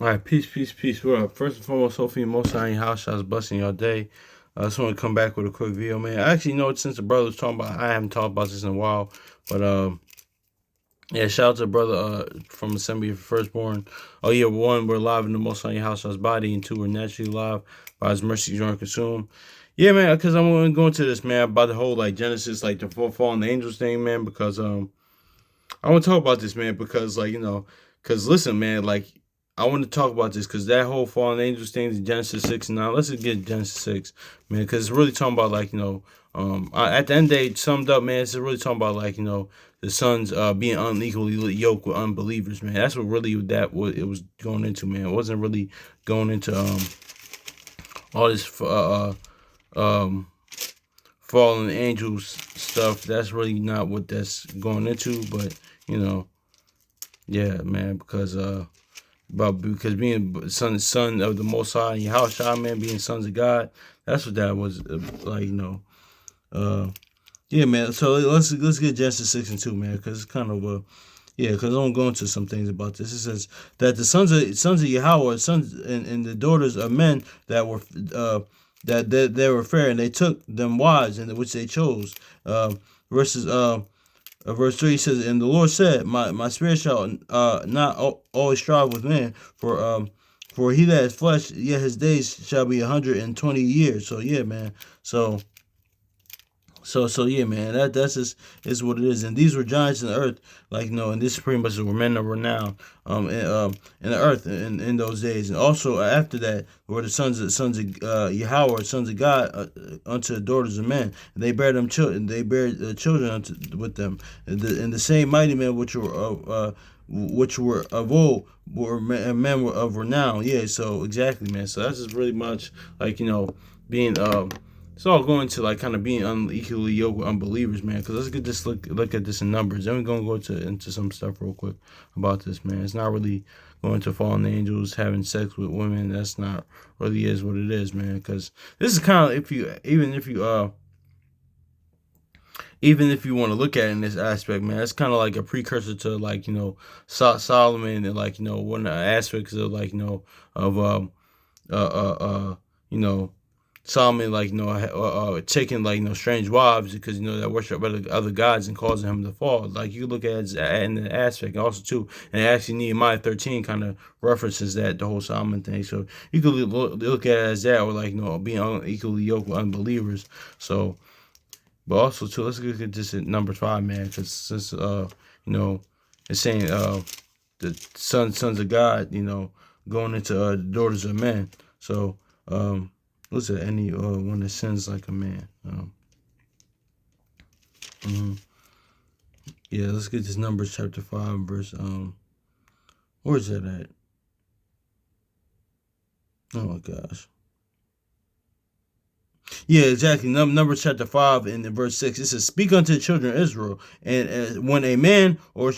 All right, peace, peace, peace. What up? First and foremost, hopefully, most of your house shots busting your day. I just want to come back with a quick video, man. I actually know since the brother was talking about, I haven't talked about this in a while, but yeah, shout out to the brother from Assembly of Firstborn. Oh yeah, one, we're alive in the Most High House Shots body, and two, we're naturally alive by His mercy, joy, and consume. Yeah, man, because I'm going to go into this, man, about the whole like Genesis, like the four fallen angels thing, man, because I want to talk about this, man, because because listen, man, like I want to talk about this because that whole fallen angels thing in Genesis 6 and 9. Let's just get Genesis 6, man, because it's really talking about at the end of the day, summed up, man, it's really talking about the sons being unequally yoked with unbelievers, man. That's what it was going into, man. It wasn't really going into all this fallen angels stuff. That's really not what that's going into, but you know, yeah, man, because being son of the Most High and Yahushua, man, being sons of God, that's what that was uh, yeah, man. So let's get Genesis 6 and 2, man, because it's kind of yeah, because I'm going into some things about this. It says that the sons of Yahweh, sons and the daughters of men that were that they were fair, and they took them wives, and which they chose. Verses Verse 3 says, and the Lord said, My spirit shall not always strive with man, for he that is flesh, yet his days shall be 120 years. So yeah, man. So yeah, man. That's just is what it is. And these were giants in the earth, and this pretty much were men of renown, in the earth in those days. And also after that were the sons of Yahweh, sons of God, unto the daughters of men. And they bare them children. They bare children with them. And the same mighty men which were of old were men were of renown. Yeah. So exactly, man. So that's just really much being it's all going to kind of being unequally yoked with unbelievers, man. Because let's get this look at this in numbers. Then we're gonna go into some stuff real quick about this, man. It's not really going to fallen angels having sex with women. That's not really is what it is, man. Because this is kind of even if you want to look at it in this aspect, man, it's kind of like a precursor to Solomon and one of the aspects of of you know Solomon, taking strange wives because that worship other gods and causing him to fall. Like you look at it in the aspect also too, and actually Nehemiah 13 kind of references that the whole Solomon thing. So you could look at it as that, or being unequally yoked with unbelievers. So, but also too, let's look at this at number 5, man, because since it's saying the sons of God, going into the daughters of men. So what's it? Any one that sins like a man. Mhm. Yeah, let's get this Numbers chapter 5 verse where's that at? Oh my gosh. Yeah, exactly. Numbers chapter 5 and in verse 6, it says, "Speak unto the children of Israel, and when a man or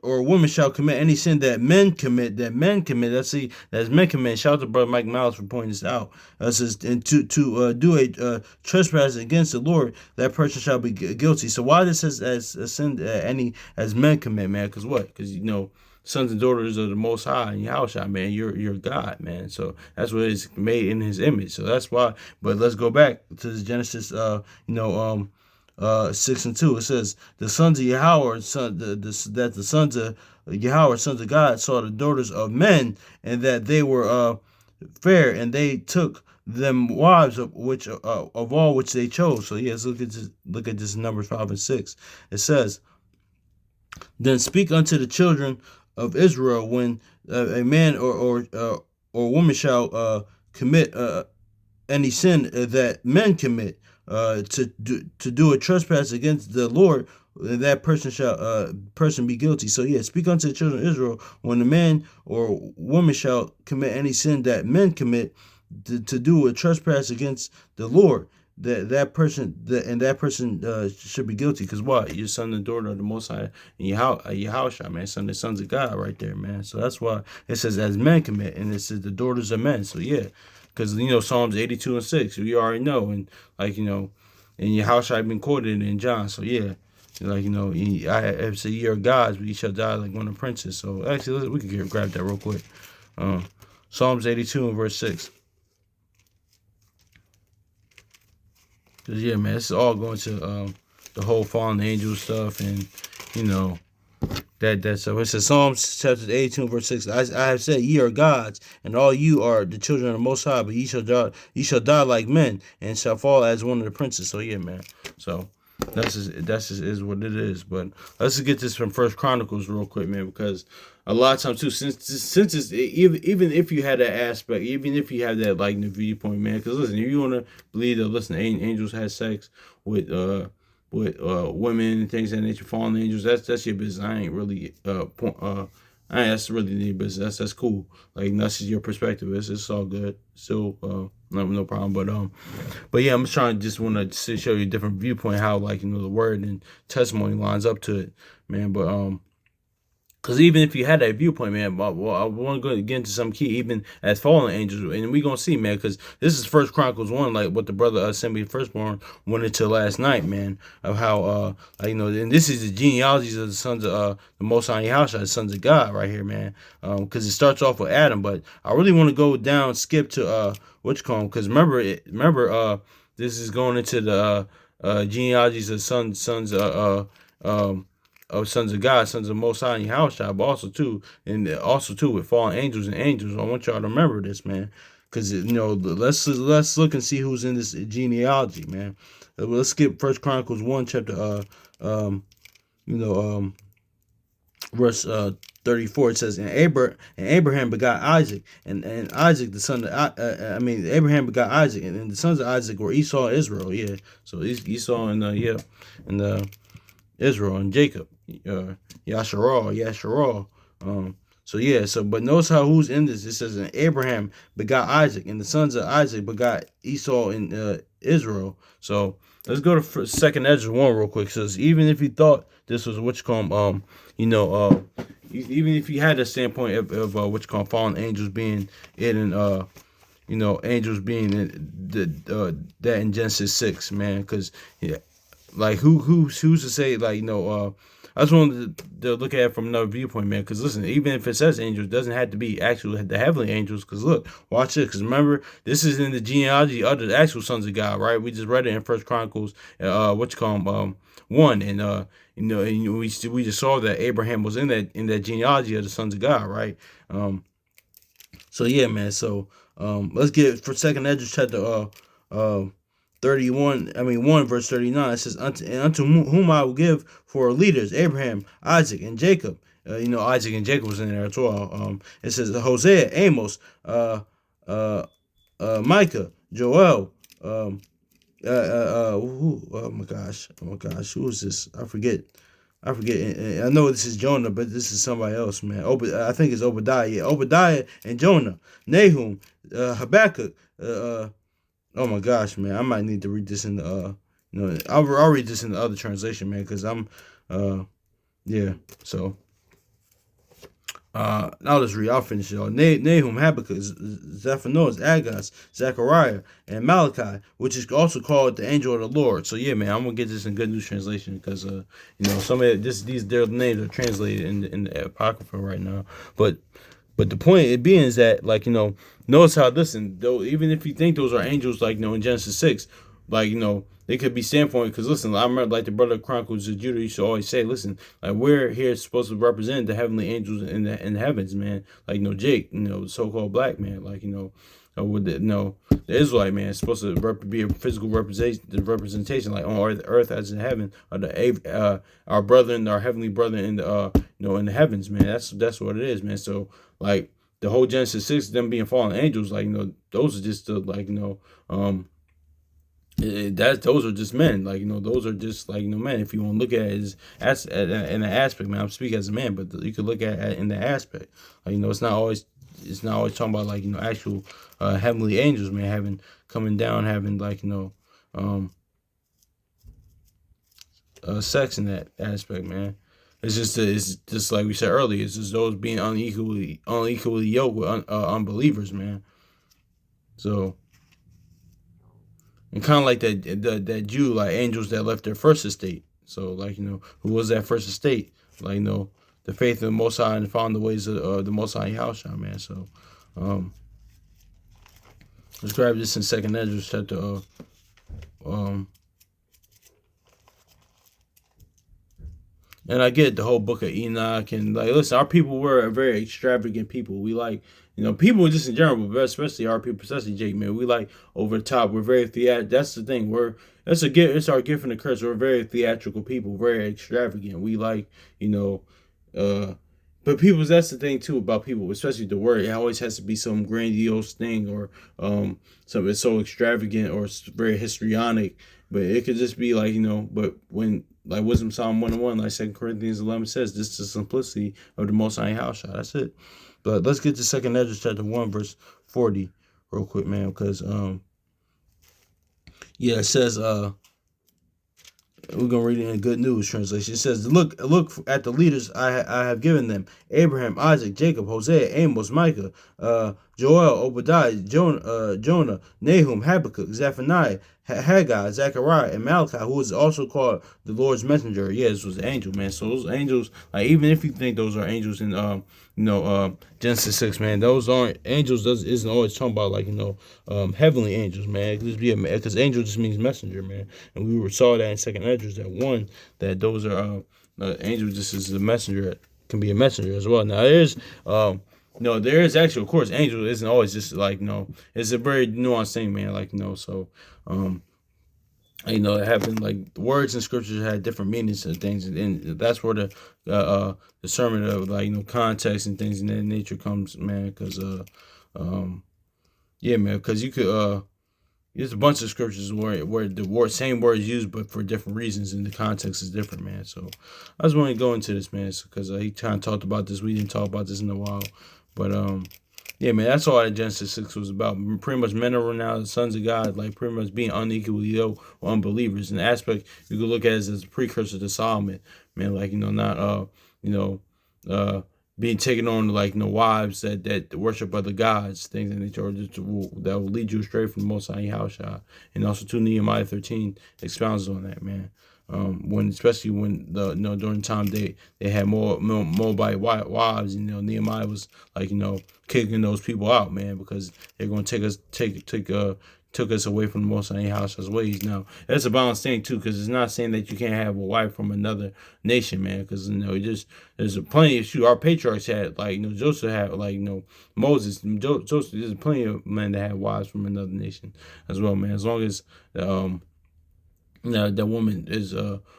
a woman shall commit any sin that men commit, that's men commit." Shout out to brother Mike Miles for pointing this out. It says, and to do a trespass against the Lord, that person shall be guilty. So why this says as a sin as men commit, man? Because what? Because sons and daughters of the Most High and Yahushua, man, you're God, man. So that's what is made in His image. So that's why. But let's go back to this Genesis, 6 and 2. It says the sons of Yahweh, that the sons of Yahweh, sons of God, saw the daughters of men, and that they were fair, and they took them wives of all which they chose. So yes, look at this Numbers 5 and 6. It says, then speak unto the children of Israel when a man or woman shall commit any sin that men commit, to do a trespass against the Lord, that person shall person be guilty. So yeah, speak unto the children of Israel when a man or woman shall commit any sin that men commit, to do a trespass against the Lord, that person should be guilty. Because what? You're son and daughter of the Most High and Yahushua, man, sons of God, right there, man. So that's why it says as men commit, and it says the daughters of men. So yeah, because Psalms 82 and 6, we already know, and and Yahushua been quoted in John. So yeah, I have said, "Ye are gods, but ye shall die like one of princes." So actually, we could grab that real quick. Psalms 82 and verse 6. Cause yeah, man, it's all going to the whole fallen angel stuff, and you know that stuff. It says Psalms chapter 82 verse 6. I have said ye are gods, and all you are the children of the Most High, but ye shall die like men, and shall fall as one of the princes. So yeah, man. So that's just is what it is. But let's just get this from First Chronicles real quick, man, because a lot of times too, since it's even if you had that aspect, even if you have that like the viewpoint, man, because listen, if you want to believe that listen, angels had sex with women and things of that nature, fallen angels, that's your business. I ain't really that's really your business. That's cool. Like that's just your perspective. It's all good. Still no problem. But yeah, I'm just trying to just want to show you a different viewpoint how like the word and testimony lines up to it, man. But because even if you had that viewpoint, man, well, I want to go get into some key, even as fallen angels, and we gonna see, man, because this is First Chronicles 1, like what the brother Assembly Firstborn went into last night, man, of how and this is the genealogies of the sons of the Most High Yahushua, the sons of God, right here, man, because it starts off with Adam, but I really want to go down, skip to what you call them, because remember, this is going into the genealogies of sons of sons of God, sons of Most High and Yahushua, but also too with fallen angels and angels. I want y'all to remember this, man, because let's look and see who's in this genealogy, man. Let's skip First Chronicles 1 chapter verse 34. It says, and Abraham begot Isaac, and Isaac the son of Abraham begot Isaac, and the sons of Isaac were Esau and Israel. Yeah, so Esau and Israel and Jacob, Yasharal. So yeah, but notice how who's in this. It says, and Abraham begot Isaac, and the sons of Isaac begot Esau and Israel. So let's go to Second Ezra 1 real quick. It says, even if you thought this was what you call even if you had a standpoint of what you call fallen angels being it and angels being that in Genesis 6, man, because yeah. Like who's to say I just wanted to look at it from another viewpoint, man. Because listen, even if it says angels, it doesn't have to be actually the heavenly angels. Because look, watch it. Because remember, this is in the genealogy of the actual sons of God, right? We just read it in First Chronicles, 1, and we just saw that Abraham was in that genealogy of the sons of God, right? So yeah, man. So let's get for Second Ezra chapter 1 verse 39. It says, unto whom I will give for leaders Abraham, Isaac, and Jacob. Isaac and Jacob was in there as well. It says Hosea, Amos, Micah, Joel, oh my gosh, who is this? I forget. I know this is Jonah, but this is somebody else, man. I think it's Obadiah. Yeah, Obadiah and Jonah, Nahum, Habakkuk, oh my gosh, man! I might need to read this in the I'll read this in the other translation, man, because I'm yeah. So I'll just read. I'll finish it all. Nahum, Habakkuk, Zephaniah, Agaz, Zechariah, and Malachi, which is also called the angel of the Lord. So yeah, man, I'm gonna get this in Good News Translation because some of their names are translated in the Apocrypha right now, but the point it being is that notice how though even if you think those are angels in Genesis 6, they could be standpoint because listen, I remember the brother Chronicles of Judah used to always say, listen, we're here supposed to represent the heavenly angels in the heavens, man. Jake, so-called black man, with the Israelite man is supposed to be a physical representation on earth as in heaven, our brother, our heavenly brother in the in the heavens, man. That's what it is, man. So the whole Genesis 6, them being fallen angels, those are just those are just men, those are just men. If you want to look at it as in an aspect, man, I'm speaking as a man, but you could look at it in the aspect, it's not always talking about actual heavenly angels, man, coming down, having sex in that aspect, man. It's just like we said earlier. It's just those being unequally yoked with unbelievers, man. So, and kind of like that Jew, angels that left their first estate. So, who was that first estate? The faith of the Most High and found the ways of the Most High Yahushua, man. So, Um, let's grab this in Second Ezra chapter. Um, And I get the whole book of Enoch and like listen, our people were a very extravagant people. We like people just in general, but especially our people, especially Jake man. We like over the top. We're very theatrical. That's the thing. That's a gift. It's our gift and a curse. We're very theatrical people, very extravagant. We like you know, uh, but people. That's the thing too about people, especially the word. It always has to be some grandiose thing or something so extravagant or very histrionic. But it could just be like But when like Wisdom Psalm 101, like 2 Corinthians 11 says, this is the simplicity of the Most High House. That's it. But let's get to Second Ezra chapter 1 verse 40 real quick, man, because it says we're gonna read it in a Good News translation. It says, "Look at the leaders I have given them: Abraham, Isaac, Jacob, Hosea, Amos, Micah, Joel, Obadiah, Jonah, Nahum, Habakkuk, Zephaniah, Haggai, Zechariah, and Malachi, who is also called the Lord's messenger." Yeah, this was an angel, man. So those angels, like even if you think those are angels in Genesis 6, man, those aren't angels. Isn't always talking about like heavenly angels, man. Because angel just means messenger, man. And we saw that in Second Ezra that one that those are angels just is a messenger, can be a messenger as well. Now there's no, there is actually, of course, angel isn't always just like it's a very nuanced thing, man. Like so um it happened like the words in scriptures had different meanings and things, and that's where the discernment of like context and things in that nature comes, man. Because yeah, man, because you could there's a bunch of scriptures where the same word is used, but for different reasons, and the context is different, man. So I just want to go into this, man, because he kind of talked about this. We didn't talk about this in a while, but yeah, man, that's all that Genesis 6 was about. Pretty much men are now the sons of God, like pretty much being unequally yoked or unbelievers. An aspect you could look at as a precursor to Solomon, man, like not you know being taken on like wives that worship other gods, things in nature that will lead you astray from the Most High Yahushua. And also too, Nehemiah 13 expounds on that, man. Especially when during the time they had more Moabite wives, Nehemiah was like kicking those people out, man, because they're going to took us away from the Most High House's ways. Now that's a balanced thing too, because it's not saying that you can't have a wife from another nation, man, because there's a plenty of our patriarchs had like Joseph had like Moses, Joseph. There's plenty of men that had wives from another nation as well, man. As long as that woman is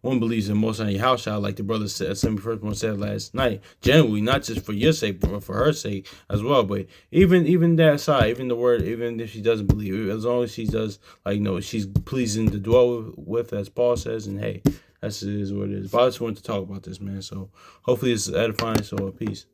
one believes in most any house child, like the brother said, some first one said last night. Generally, not just for your sake, but for her sake as well. But even that side, even the word, even if she doesn't believe, as long as she does, like she's pleasing to dwell with, as Paul says, and hey, that's it is what it is. But I just wanted to talk about this, man. So hopefully it's edifying. So peace.